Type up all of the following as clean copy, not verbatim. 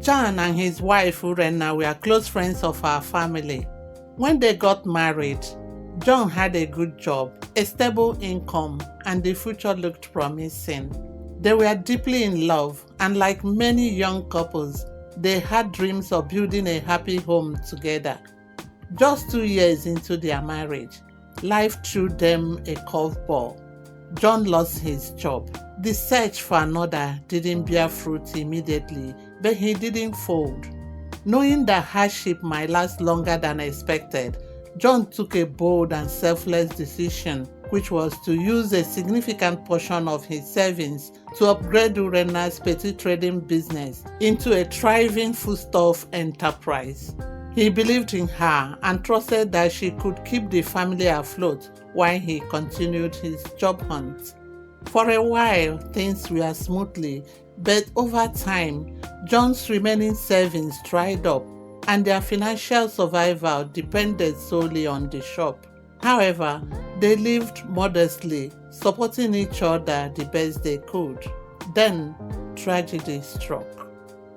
John and his wife Urena were close friends of our family. When they got married, John had a good job, a stable income, and the future looked promising. They were deeply in love, and like many young couples, they had dreams of building a happy home together. Just 2 years into their marriage, life threw them a curveball. John lost his job. The search for another didn't bear fruit immediately, but he didn't fold. Knowing that hardship might last longer than expected, John took a bold and selfless decision, which was to use a significant portion of his savings to upgrade Urena's petty trading business into a thriving foodstuff enterprise. He believed in her and trusted that she could keep the family afloat while he continued his job hunt. For a while, things were smoothly, but over time, John's remaining savings dried up, and their financial survival depended solely on the shop. However, they lived modestly, supporting each other the best they could. Then, tragedy struck.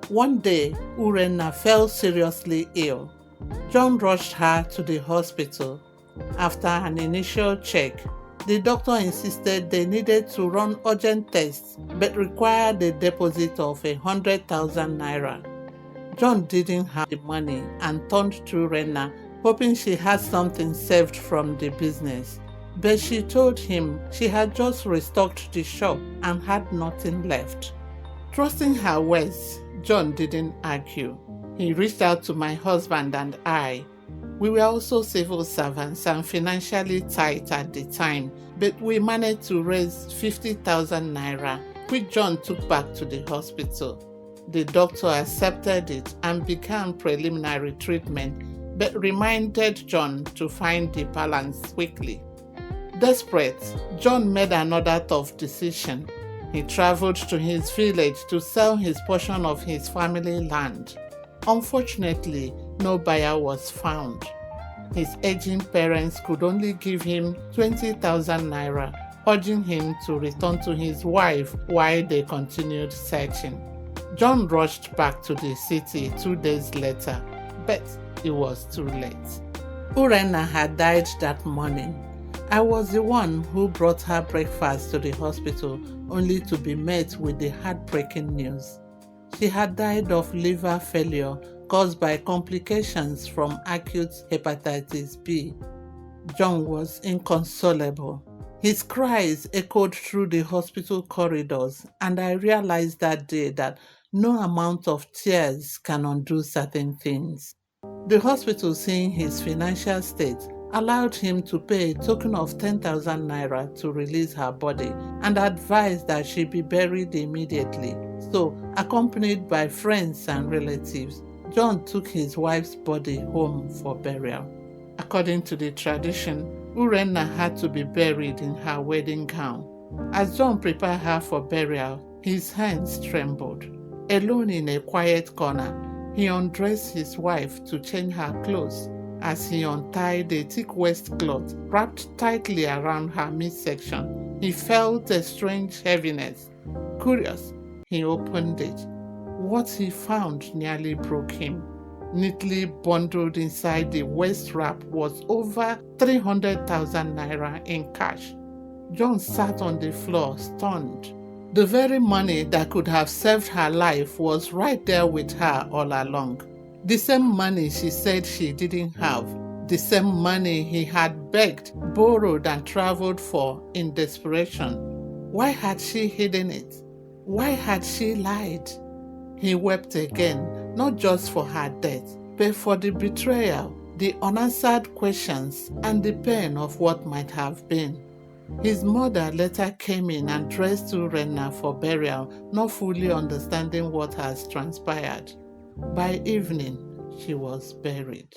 One day, Urena fell seriously ill. John rushed her to the hospital. After an initial check, the doctor insisted they needed to run urgent tests but required a deposit of 100,000 naira. John didn't have the money and turned to Urena, hoping she had something saved from the business. But she told him she had just restocked the shop and had nothing left. Trusting her words, John didn't argue. He reached out to my husband and I. We were also civil servants and financially tight at the time, but we managed to raise 50,000 naira, which John took back to the hospital. The doctor accepted it and began preliminary treatment, but reminded John to find the balance quickly. Desperate, John made another tough decision. He traveled to his village to sell his portion of his family land. Unfortunately, no buyer was found. His aging parents could only give him 20,000 naira, urging him to return to his wife while they continued searching. John rushed back to the city 2 days later, but it was too late. Urena had died that morning. I was the one who brought her breakfast to the hospital, only to be met with the heartbreaking news. She had died of liver failure caused by complications from acute hepatitis B. John was inconsolable. His cries echoed through the hospital corridors, and I realized that day that no amount of tears can undo certain things. The hospital, seeing his financial state, allowed him to pay a token of 10,000 naira to release her body and advised that she be buried immediately. So, accompanied by friends and relatives, John took his wife's body home for burial. According to the tradition, Urena had to be buried in her wedding gown. As John prepared her for burial, his hands trembled. Alone in a quiet corner, he undressed his wife to change her clothes. As he untied a thick waistcloth wrapped tightly around her midsection, he felt a strange heaviness. Curious, he opened it. What he found nearly broke him. Neatly bundled inside the waist wrap was over 300,000 naira in cash. John sat on the floor, stunned. The very money that could have saved her life was right there with her all along. The same money she said she didn't have. The same money he had begged, borrowed, and traveled for in desperation. Why had she hidden it? Why had she lied? He wept again, not just for her death, but for the betrayal, the unanswered questions, and the pain of what might have been. His mother later came in and dressed Urena for burial, not fully understanding what has transpired. By evening, she was buried.